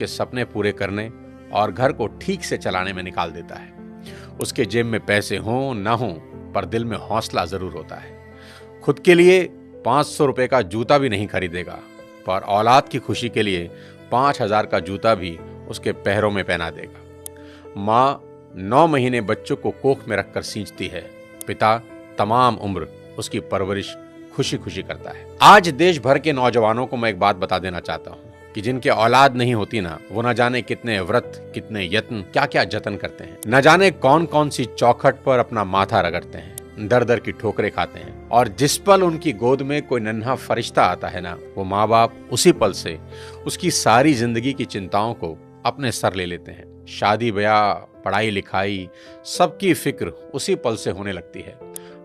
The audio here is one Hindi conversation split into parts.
के सपने पूरे करने और घर को ठीक से चलाने में निकाल देता है। उसके जेब में पैसे हों ना हों, पर दिल में हौसला जरूर होता है। खुद के लिए 500 रुपए का जूता भी नहीं खरीदेगा, पर औलाद की खुशी के लिए 5000 का जूता भी उसके पैरों में पहना देगा। माँ 9 महीने बच्चों को कोख में रखकर सींचती है, पिता तमाम उम्र उसकी परवरिश खुशी खुशी करता है। आज देश भर के नौजवानों को मैं एक बात बता देना चाहता हूँ कि जिनके औलाद नहीं होती ना, वो न जाने कितने व्रत, कितने यत्न, क्या क्या जतन करते हैं। न जाने कौन कौन सी चौखट पर अपना माथा रगड़ते हैं, दर दर की ठोकरें खाते हैं, और जिस पल उनकी गोद में कोई नन्हा फरिश्ता आता है ना, वो माँ बाप उसी पल से उसकी सारी जिंदगी की चिंताओं को अपने सर ले लेते हैं। शादी ब्याह, पढ़ाई लिखाई, सबकी फिक्र उसी पल से होने लगती है।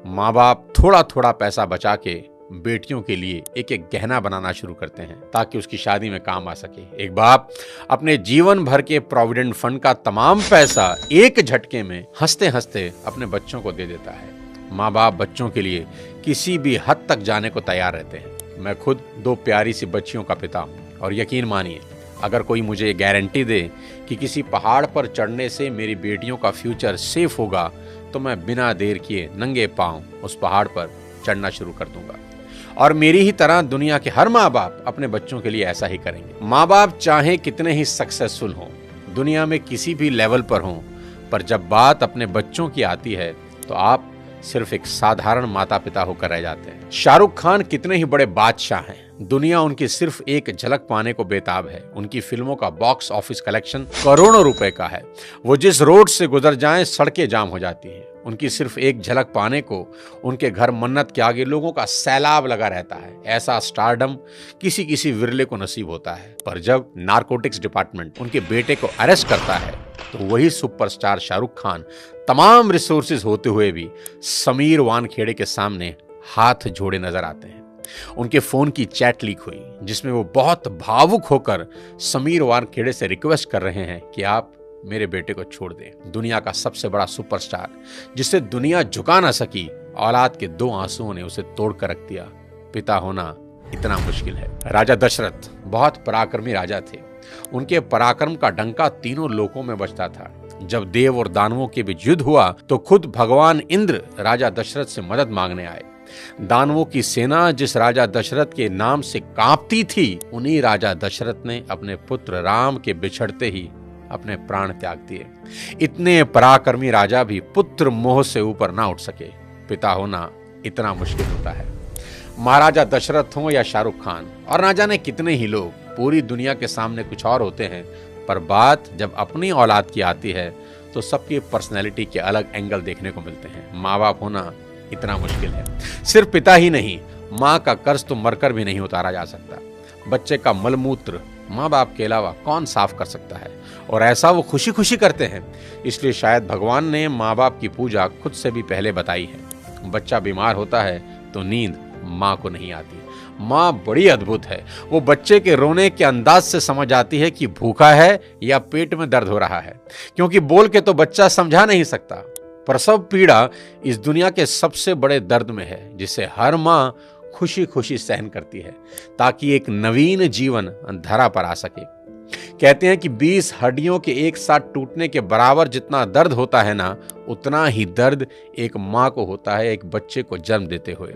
माँ बाप थोड़ा थोड़ा पैसा बचा के बेटियों के लिए एक एक गहना बनाना शुरू करते हैं ताकि उसकी शादी में काम आ सके। एक बाप अपने जीवन भर के प्रोविडेंट फंड का तमाम पैसा एक झटके में हंसते हंसते अपने बच्चों को दे देता है। माँ बाप बच्चों के लिए किसी भी हद तक जाने को तैयार रहते हैं। मैं खुद 2 प्यारी सी बच्चियों का पिता हूँ, और यकीन मानिए, अगर कोई मुझे गारंटी दे कि किसी पहाड़ पर चढ़ने से मेरी बेटियों का फ्यूचर सेफ होगा, तो मैं बिना देर किए नंगे पांव उस पहाड़ पर चढ़ना शुरू कर दूंगा। और मेरी ही तरह दुनिया के हर माँ बाप अपने बच्चों के लिए ऐसा ही करेंगे। माँ बाप चाहे कितने ही सक्सेसफुल हों, दुनिया में किसी भी लेवल पर हों, पर जब बात अपने बच्चों की आती है तो आप सिर्फ एक साधारण माता पिता होकर रह जाते हैं। शाहरुख खान कितने ही बड़े बादशाह हैं, दुनिया उनकी सिर्फ एक झलक पाने को बेताब है। उनकी फिल्मों का बॉक्स ऑफिस कलेक्शन करोड़ों रुपए का है। वो जिस रोड से गुजर जाएं सड़कें जाम हो जाती हैं। उनकी सिर्फ एक झलक पाने को उनके घर मन्नत के आगे लोगों का सैलाब लगा रहता है। ऐसा स्टारडम किसी किसी विरले को नसीब होता है, पर जब नारकोटिक्स डिपार्टमेंट उनके बेटे को अरेस्ट करता है तो वही सुपरस्टार शाहरुख खान तमाम रिसोर्सेज होते हुए भी समीर वानखेड़े के सामने हाथ जोड़े नजर आते हैं। उनके फोन की चैट लीक हुई जिसमें वो बहुत भावुक होकर समीर वानखेड़े से रिक्वेस्ट कर रहे हैं कि आप मेरे बेटे को छोड़ दें। दुनिया का सबसे बड़ा सुपरस्टार, जिसे दुनिया झुका ना सकी, औलाद के 2 आंसुओं ने उसे तोड़ कर रख दिया। पिता होना इतना मुश्किल है। राजा दशरथ बहुत पराक्रमी राजा थे। उनके पराक्रम का डंका तीनों लोकों में बजता था। जब देव और दानवों के बीच युद्ध हुआ तो खुद भगवान इंद्र राजा दशरथ से मदद मांगने आए। दानवों की सेना जिस राजा दशरथ के नाम से कांपती थी, उन्हीं राजा दशरथ ने अपने पुत्र राम के बिछड़ते ही अपने प्राण त्याग दिए। इतने पराक्रमी राजा भी पुत्र मोह से ऊपर ना उठ सके। पिता होना इतना मुश्किल होता है। महाराजा दशरथ हो या शाहरुख खान और ना जाने कितने ही लोग, पूरी दुनिया के सामने कुछ और होते हैं, पर बात जब अपनी औलाद की आती है तो सबकी पर्सनैलिटी के अलग एंगल देखने को मिलते हैं। माँ बाप होना इतना मुश्किल है। सिर्फ पिता ही नहीं, माँ का कर्ज तो मरकर भी नहीं उतारा जा सकता। बच्चे का मलमूत्र माँ बाप के अलावा कौन साफ कर सकता है, और ऐसा वो खुशी खुशी करते हैं। इसलिए शायद भगवान ने माँ बाप की पूजा खुद से भी पहले बताई है। बच्चा बीमार होता है तो नींद माँ को नहीं आती। माँ बड़ी अद्भुत है। वो बच्चे के रोने के अंदाज से समझ आती है कि भूखा है या पेट में दर्द हो रहा है, क्योंकि बोल के तो बच्चा समझा नहीं सकता। प्रसव पीड़ा इस दुनिया के सबसे बड़े दर्द में है, जिसे हर माँ खुशी खुशी सहन करती है ताकि एक नवीन जीवन धरा पर आ सके। कहते हैं कि 20 हड्डियों के एक साथ टूटने के बराबर जितना दर्द होता है ना, उतना ही दर्द एक माँ को होता है एक बच्चे को जन्म देते हुए।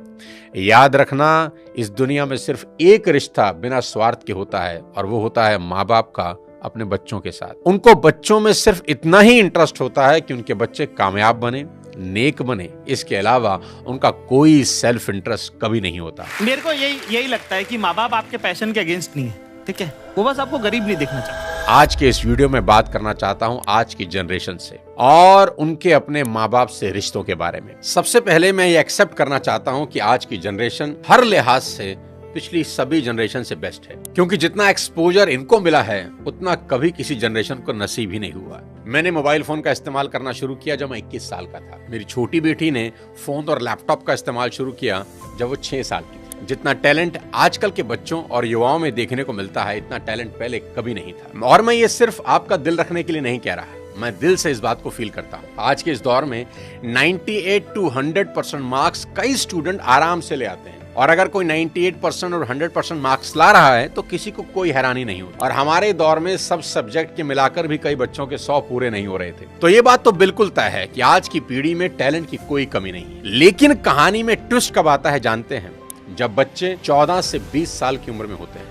याद रखना, इस दुनिया में सिर्फ एक रिश्ता बिना स्वार्थ के होता है, और वो होता है माँ बाप का अपने बच्चों के साथ। उनको बच्चों में सिर्फ इतना ही इंटरेस्ट होता है कि उनके बच्चे कामयाब बने, नेक बने। इसके अलावा उनका कोई सेल्फ इंटरेस्ट कभी नहीं होता। मेरे को यही लगता है कि माँ बाप आपके पैशन के अगेंस्ट नहीं है, ठीक है? वो बस आपको गरीब नहीं देखना चाहता। आज के इस वीडियो में बात करना चाहता हूं आज की जनरेशन से और उनके अपने माँ बाप से रिश्तों के बारे में। सबसे पहले मैं ये एक्सेप्ट करना चाहता हूं कि आज की जनरेशन हर लिहाज से पिछली सभी जनरेशन से बेस्ट है, क्योंकि जितना एक्सपोजर इनको मिला है उतना कभी किसी जनरेशन को नसीब ही नहीं हुआ। मैंने मोबाइल फोन का इस्तेमाल करना शुरू किया जब मैं 21 साल का था। मेरी छोटी बेटी ने फोन और लैपटॉप का इस्तेमाल शुरू किया जब वो 6 साल की थी। जितना टैलेंट आजकल के बच्चों और युवाओं में देखने को मिलता है, इतना टैलेंट पहले कभी नहीं था। और मैं ये सिर्फ आपका दिल रखने के लिए नहीं कह रहा, मैं दिल से इस बात को फील करता हूँ। आज के इस दौर में 98 to 100% मार्क्स कई स्टूडेंट आराम से ले आते हैं, और अगर कोई 98% और 100% मार्क्स ला रहा है तो किसी को कोई हैरानी नहीं होती। और हमारे दौर में सब सब्जेक्ट के मिलाकर भी कई बच्चों के 100 पूरे नहीं हो रहे थे। तो ये बात तो बिल्कुल तय है कि आज की पीढ़ी में टैलेंट की कोई कमी नहीं है। लेकिन कहानी में ट्विस्ट कब आता है जानते हैं? जब बच्चे 14 से 20 साल की उम्र में होते हैं।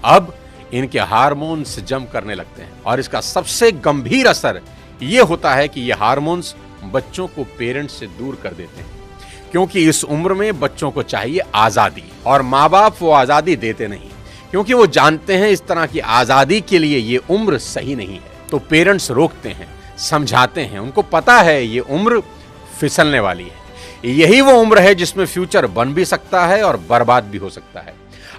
अब इनके हार्मोन्स जंप करने लगते हैं और इसका सबसे गंभीर असर ये होता है कि ये हार्मोन्स बच्चों को पेरेंट्स से दूर कर देते हैं, क्योंकि इस उम्र में बच्चों को चाहिए आजादी और माँ बाप वो आजादी देते नहीं, क्योंकि वो जानते हैं इस तरह की आजादी के लिए ये उम्र सही नहीं है। तो पेरेंट्स रोकते हैं, समझाते हैं, उनको पता है ये उम्र फिसलने वाली है, यही वो उम्र है जिसमें फ्यूचर बन भी सकता है और बर्बाद भी हो सकता है।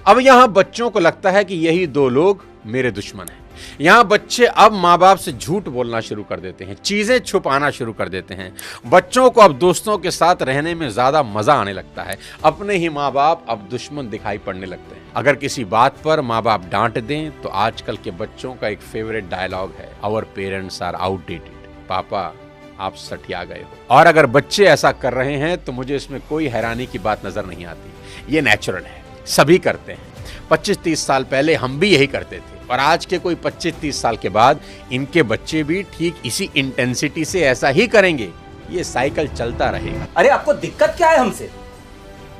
अब यहां बच्चों को लगता है कि यही दो लोग मेरे दुश्मन हैं। यहां बच्चे अब माँ बाप से झूठ बोलना शुरू कर देते हैं, चीजें छुपाना शुरू कर देते हैं। बच्चों को अब दोस्तों के साथ रहने में ज्यादा मजा आने लगता है, अपने ही माँ बाप अब दुश्मन दिखाई पड़ने लगते हैं। अगर किसी बात पर माँ बाप डांट दें तो आजकल के बच्चों का एक फेवरेट डायलॉग है, आवर पेरेंट्स आर आउटडेटेड, पापा आप सठिया गए हो। और अगर बच्चे ऐसा कर रहे हैं तो मुझे इसमें कोई हैरानी की बात नजर नहीं आती, ये नेचुरल है, सभी करते हैं। 25-30 साल पहले हम भी यही करते थे और आज के कोई 25-30 साल के बाद इनके बच्चे भी ठीक इसी इंटेंसिटी से ऐसा ही करेंगे। ये साइकिल चलता रहेगा। अरे आपको दिक्कत क्या है हमसे?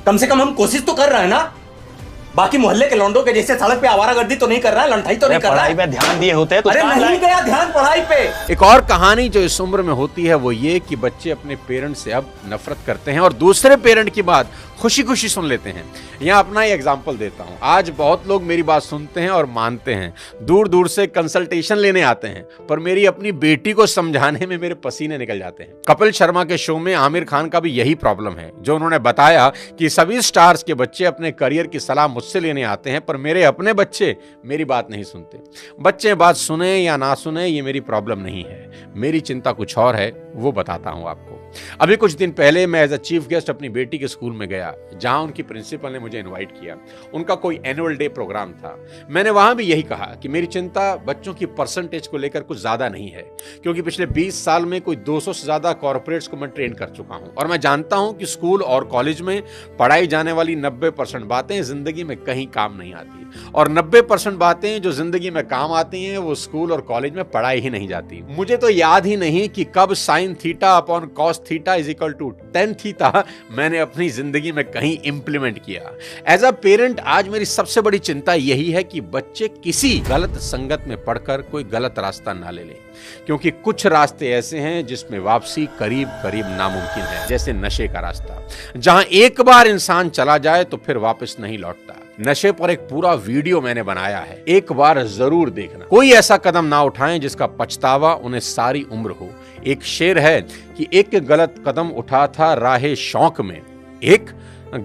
कम से कम हम कोशिश तो कर रहे हैं ना। बाकी मोहल्ले के लौंडों के जैसे सड़क पे आवारागर्दी तो नहीं कर रहा है, लंठाई तो नहीं कर रहा है। पढ़ाई पे ध्यान दिए होते तो अरे नहीं गया ध्यान पढ़ाई पे। एक और कहानी जो इस उम्र में होती है वो ये कि बच्चे अपने पेरेंट से अब नफरत करते हैं और दूसरे पेरेंट की बात खुशी खुशी सुन लेते हैं। यहाँ अपना ही एग्जाम्पल देता हूँ। आज बहुत लोग मेरी बात सुनते हैं और मानते हैं, दूर दूर से कंसल्टेशन लेने आते हैं, पर मेरी अपनी बेटी को समझाने में मेरे पसीने निकल जाते हैं। कपिल शर्मा के शो में आमिर खान का भी यही प्रॉब्लम है, जो उन्होंने बताया कि सभी स्टार्स के बच्चे अपने करियर की सलाह मुझसे लेने आते हैं, पर मेरे अपने बच्चे मेरी बात नहीं सुनते। बच्चे बात सुने या ना सुने ये मेरी प्रॉब्लम नहीं है, मेरी चिंता कुछ और है, वो बताता हूँ आपको। अभी कुछ दिन पहले मैं एज अ चीफ गेस्ट अपनी बेटी के स्कूल में गया, जहां उनकी प्रिंसिपल ने मुझे इनवाइट किया। उनका कोई एनुअल डे प्रोग्राम था। मैंने वहां भी यही कहा कि मेरी चिंता बच्चों की परसेंटेज को लेकर कुछ ज्यादा नहीं है, क्योंकि पिछले 20 साल में कोई 200 से ज्यादा कॉर्पोरेट्स को मैं ट्रेन कर चुका हूं और मैं जानता हूं कि स्कूल और कॉलेज में पढ़ाई जाने वाली 90% बातें जिंदगी में कहीं काम नहीं आती, और 90% बातें जो जिंदगी में काम आती हैं वो स्कूल और कॉलेज में पढ़ाई ही नहीं जाती। मुझे तो याद ही नहीं कि कब sine theta upon cos theta is equal to tan theta मैंने अपनी जिंदगी में कहीं इंप्लीमेंट किया। एज अ पेरेंट आज मेरी सबसे बड़ी चिंता यही है कि बच्चे किसी गलत संगत में पढ़कर कोई गलत रास्ता ना ले लें, क्योंकि कुछ रास्ते ऐसे हैं जिसमें वापसी करीब करीब नामुमकिन है, जैसे नशे का रास्ता, जहां एक बार इंसान चला जाए तो फिर वापस नहीं लौटता। नशे पर एक पूरा वीडियो मैंने बनाया है, एक बार जरूर देखना। कोई ऐसा कदम ना उठाएं जिसका पछतावा उन्हें सारी उम्र हो। एक शेर है कि एक गलत कदम उठा था राहे शौक में, एक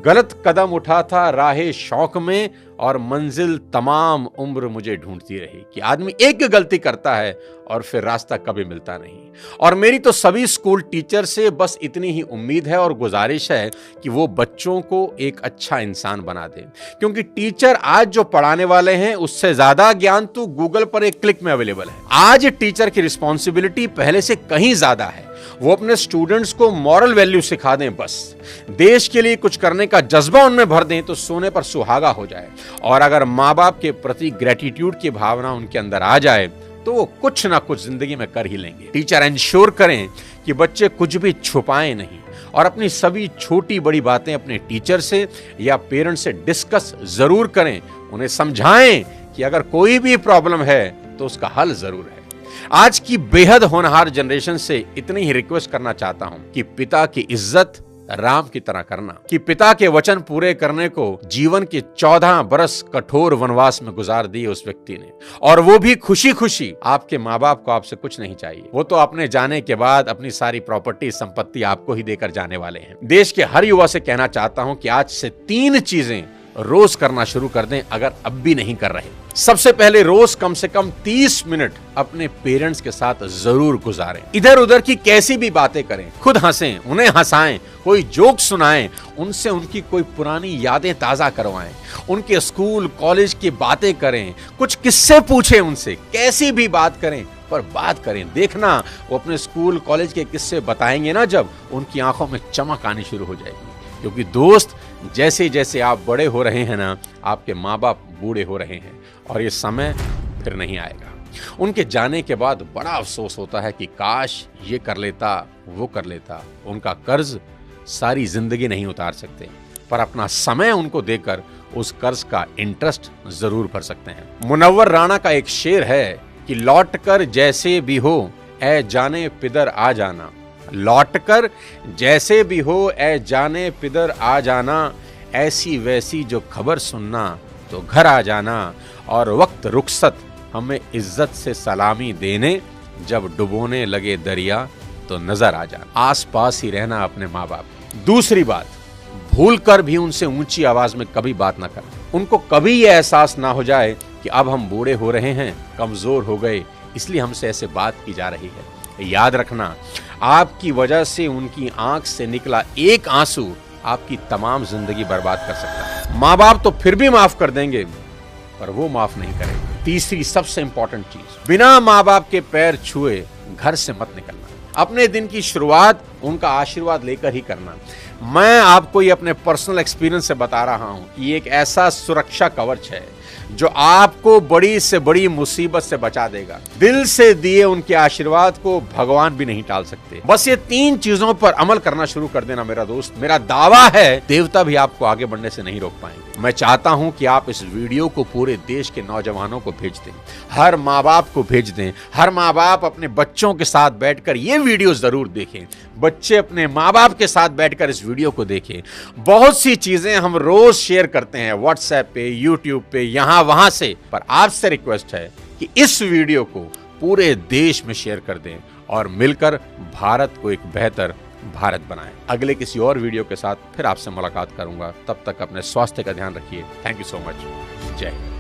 गलत कदम उठा था राहे शौक में, और मंजिल तमाम उम्र मुझे ढूंढती रही। कि आदमी एक गलती करता है और फिर रास्ता कभी मिलता नहीं। और मेरी तो सभी स्कूल टीचर से बस इतनी ही उम्मीद है और गुजारिश है कि वो बच्चों को एक अच्छा इंसान बना दें, क्योंकि टीचर आज जो पढ़ाने वाले हैं उससे ज्यादा ज्ञान तो गूगल पर एक क्लिक में अवेलेबल है। आज टीचर की रिस्पॉन्सिबिलिटी पहले से कहीं ज्यादा है। वो अपने स्टूडेंट्स को मॉरल वैल्यू सिखा दें, बस देश के लिए कुछ करने का जज्बा उनमें भर दें तो सोने पर सुहागा हो जाए। और अगर माँ बाप के प्रति ग्रेटिट्यूड की भावना उनके अंदर आ जाए तो वो कुछ ना कुछ जिंदगी में कर ही लेंगे। टीचर इंश्योर करें कि बच्चे कुछ भी छुपाएं नहीं और अपनी सभी छोटी बड़ी बातें अपने टीचर से या पेरेंट्स से डिस्कस जरूर करें। उन्हें समझाएं कि अगर कोई भी प्रॉब्लम है तो उसका हल जरूर है। आज की बेहद होनहार जनरेशन से इतनी ही रिक्वेस्ट करना चाहता हूं कि पिता की इज्जत राम की तरह करना, कि पिता के वचन पूरे करने को जीवन के 14 बरस कठोर वनवास में गुजार दिए उस व्यक्ति ने, और वो भी खुशी खुशी। आपके माँ बाप को आपसे कुछ नहीं चाहिए, वो तो अपने जाने के बाद अपनी सारी प्रॉपर्टी संपत्ति आपको ही देकर जाने वाले हैं। देश के हर युवा से कहना चाहता हूं कि आज से 3 चीजें रोज करना शुरू कर दें, अगर अब भी नहीं कर रहे। सबसे पहले रोज कम से कम 30 मिनट अपने पेरेंट्स के साथ जरूर गुजारें। इधर उधर की कैसी भी बातें करें, खुद हंसें, उन्हें हंसाएं, कोई जोक सुनाएं, उनसे उनकी कोई पुरानी यादें ताजा करवाएं, उनके स्कूल कॉलेज की बातें करें, कुछ किस्से पूछें उनसे, कैसी भी बात करें पर बात करें। देखना वो अपने स्कूल कॉलेज के किस्से बताएंगे ना, जब उनकी आंखों में चमक आनी शुरू हो जाएगी, क्योंकि दोस्त जैसे जैसे आप बड़े हो रहे हैं ना, आपके माँ बाप बूढ़े हो रहे हैं और ये समय फिर नहीं आएगा। उनके जाने के बाद बड़ा अफसोस होता है कि काश ये कर लेता, वो कर लेता। उनका कर्ज सारी जिंदगी नहीं उतार सकते, पर अपना समय उनको देकर उस कर्ज का इंटरेस्ट जरूर भर सकते हैं। मुनव्वर राणा का एक शेर है कि लौट कर जैसे भी हो ऐ जाने पिदर आ जाना, लौट कर जैसे भी हो ऐ जाने पिदर आ जाना, ऐसी वैसी जो खबर सुनना तो घर आ जाना, और वक्त रुखसत हमें इज्जत से सलामी देने, जब डुबोने लगे दरिया तो नजर आ जाना। आस पास ही रहना अपने माँ बाप। दूसरी बात, भूल कर भी उनसे ऊंची आवाज में कभी बात ना करना। उनको कभी ये एहसास ना हो जाए कि अब हम बूढ़े हो रहे हैं, कमजोर हो गए, इसलिए हमसे ऐसे बात की जा रही है। याद रखना, आपकी वजह से उनकी आंख से निकला एक आंसू आपकी तमाम जिंदगी बर्बाद कर सकता है। माँ बाप तो फिर भी माफ कर देंगे, पर वो माफ नहीं करेंगे। तीसरी सबसे इंपॉर्टेंट चीज, बिना माँ बाप के पैर छुए घर से मत निकलना। अपने दिन की शुरुआत उनका आशीर्वाद लेकर ही करना। मैं आपको ये अपने पर्सनल एक्सपीरियंस से बता रहा हूं कि ये एक ऐसा सुरक्षा कवच है जो आपको बड़ी से बड़ी मुसीबत से बचा देगा। दिल से दिए उनके आशीर्वाद को भगवान भी नहीं टाल सकते। बस ये 3 चीजों पर अमल करना शुरू कर देना मेरा दोस्त। मेरा दावा है देवता भी आपको आगे बढ़ने से नहीं रोक पाएंगे। मैं चाहता हूं कि आप इस वीडियो को पूरे देश के नौजवानों को भेज दें, हर माँ बाप को भेज दें। हर माँ बाप अपने बच्चों के साथ बैठकर ये वीडियो जरूर देखें। बच्चे अपने माँ बाप के साथ बैठकर इस वीडियो को देखें। बहुत सी चीजें हम रोज शेयर करते हैं व्हाट्सएप पे, यूट्यूब पे, यहां वहां से, पर आपसे रिक्वेस्ट है कि इस वीडियो को पूरे देश में शेयर कर दें और मिलकर भारत को एक बेहतर भारत बनाएं। अगले किसी और वीडियो के साथ फिर आपसे मुलाकात करूंगा। तब तक अपने स्वास्थ्य का ध्यान रखिए। Thank you so much. जय हिंद।